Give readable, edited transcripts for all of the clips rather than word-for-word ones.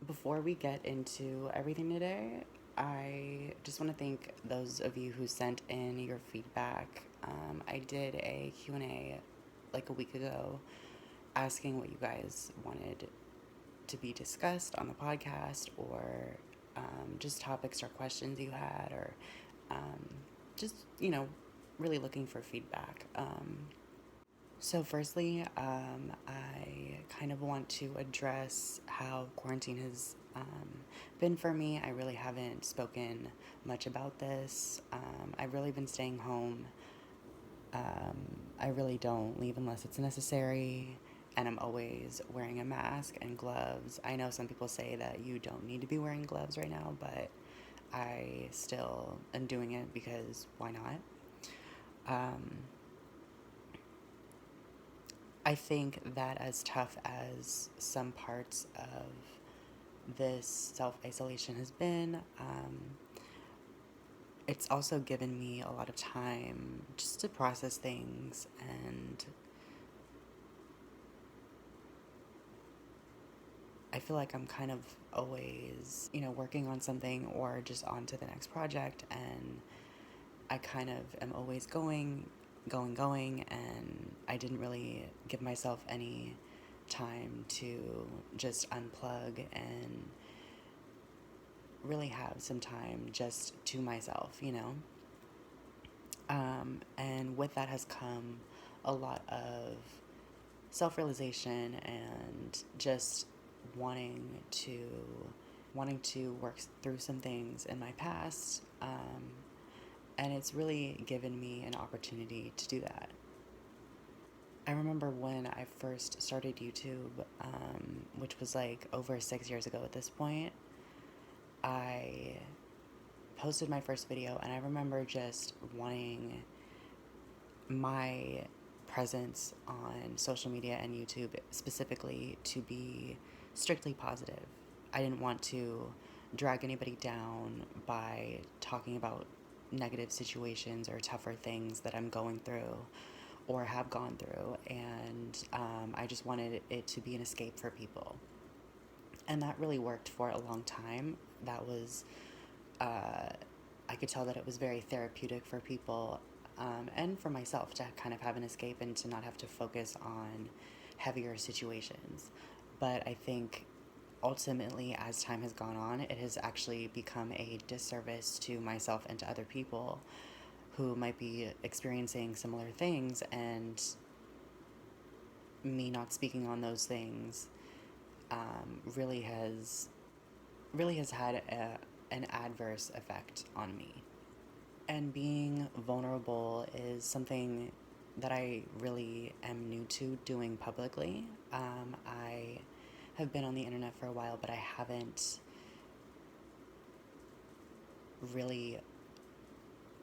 Before we get into everything today, I just want to thank those of you who sent in your feedback. I did a Q&A like a week ago asking what you guys wanted to be discussed on the podcast, or just topics or questions you had, or um, just, really looking for feedback. So, firstly, I kind of want to address how quarantine has been for me. I really haven't spoken much about this. I've really been staying home. I really don't leave unless it's necessary, and I'm always wearing a mask and gloves. I know some people say that you don't need to be wearing gloves right now, but I still am doing it because why not? Um, I think that as tough as some parts of this self isolation has been, it's also given me a lot of time just to process things. And I feel like I'm kind of always, working on something or just on to the next project. And I kind of am always going, and I didn't really give myself any time to just unplug and really have some time just to myself. And with that has come a lot of self realization and just wanting to wanting to work through some things in my past. And it's really given me an opportunity to do that. I remember when I first started YouTube, which was like over 6 years ago at this point, I posted my first video, and I remember just wanting my presence on social media and YouTube specifically to be strictly positive. I didn't want to drag anybody down by talking about negative situations or tougher things that I'm going through or have gone through. And I just wanted it to be an escape for people. And that really worked for a long time. That was, I could tell that it was very therapeutic for people, and for myself to kind of have an escape and to not have to focus on heavier situations. But I think ultimately, as time has gone on, it has actually become a disservice to myself and to other people who might be experiencing similar things, and me not speaking on those things really has had an adverse effect on me. And being vulnerable is something that I really am new to doing publicly. I have been on the internet for a while, but I haven't really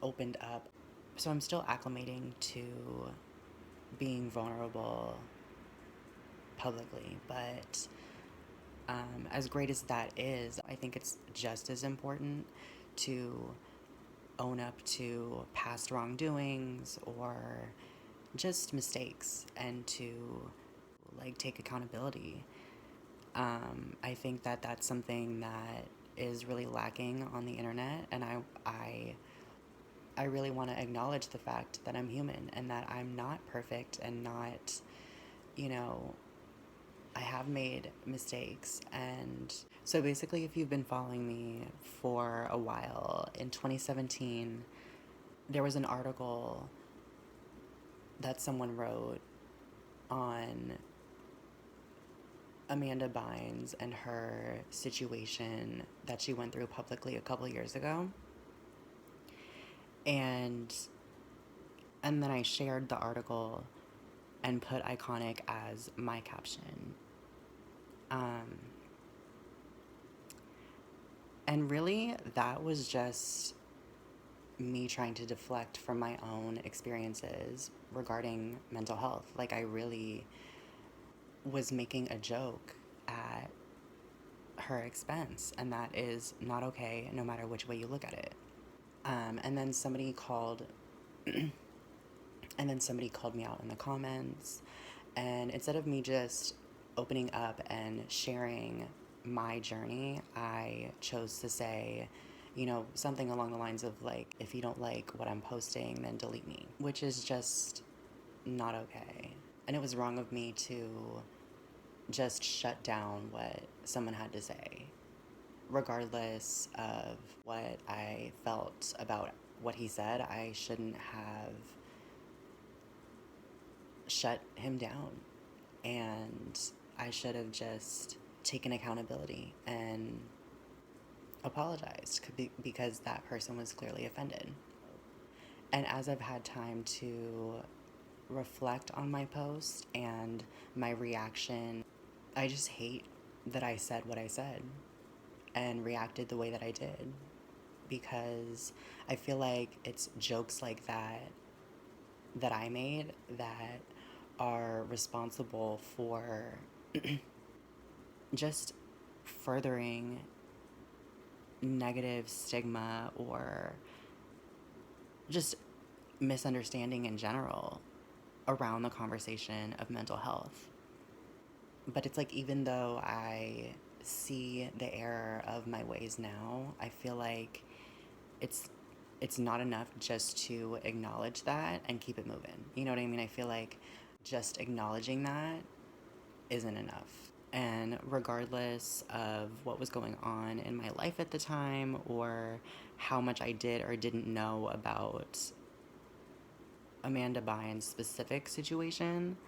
opened up. So I'm still acclimating to being vulnerable publicly. But as great as that is, I think it's just as important to own up to past wrongdoings or just mistakes, and to like take accountability. I think that that's something that is really lacking on the internet, and I really want to acknowledge the fact that I'm human and that I'm not perfect, and not, you know, I have made mistakes. And so basically, if you've been following me for a while, in 2017, there was an article that someone wrote on Amanda Bynes and her situation that she went through publicly a couple years ago. And then I shared the article and put iconic as my caption. Um, and really, that was just me trying to deflect from my own experiences regarding mental health. Like, I really was making a joke at her expense, and that is not okay, no matter which way you look at it. And then somebody called, and then somebody called me out in the comments, and instead of me just opening up and sharing my journey, I chose to say, something along the lines of like, if you don't like what I'm posting, then delete me, which is just not okay. And it was wrong of me to just shut down what someone had to say, regardless of what I felt about what he said. I shouldn't have shut him down, and I should have just taken accountability and apologized because that person was clearly offended. And as I've had time to reflect on my post and my reaction, I just hate that I said what I said and reacted the way that I did, because I feel like it's jokes like that I made that are responsible for just furthering negative stigma or just misunderstanding in general around the conversation of mental health. But it's like, even though I see the error of my ways now, I feel like it's it's not enough just to acknowledge that and keep it moving. You know what I mean? I feel like just acknowledging that isn't enough. And regardless of what was going on in my life at the time, or how much I did or didn't know about Amanda Bynes' specific situation,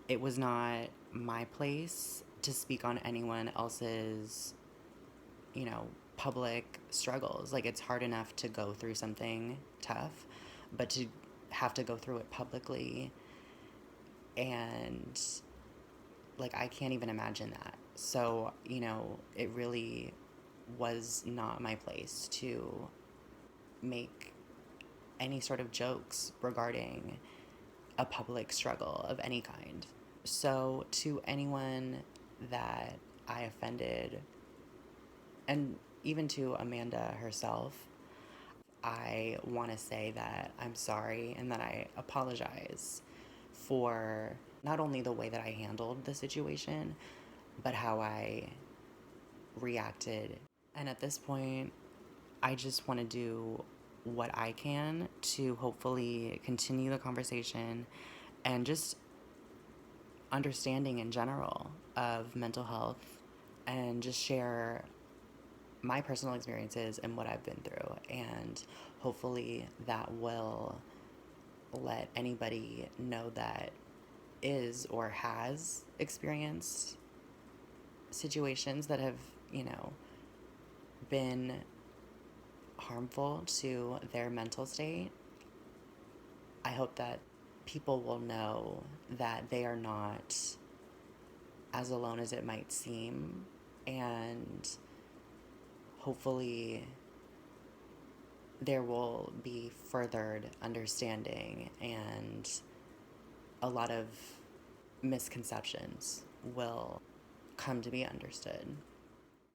it was not my place to speak on anyone else's, public struggles. Like, it's hard enough to go through something tough, but to have to go through it publicly, and like, I can't even imagine that. So, it really was not my place to make any sort of jokes regarding a public struggle of any kind. So, to anyone that I offended, and even to Amanda herself, I want to say that I'm sorry and that I apologize for not only the way that I handled the situation, but how I reacted. And at this point, I just want to do what I can to hopefully continue the conversation and just understanding in general of mental health, and just share my personal experiences and what I've been through. And hopefully that will let anybody know that is or has experienced situations that have, been harmful to their mental state. I hope that people will know that they are not as alone as it might seem, and hopefully there will be furthered understanding, and a lot of misconceptions will come to be understood.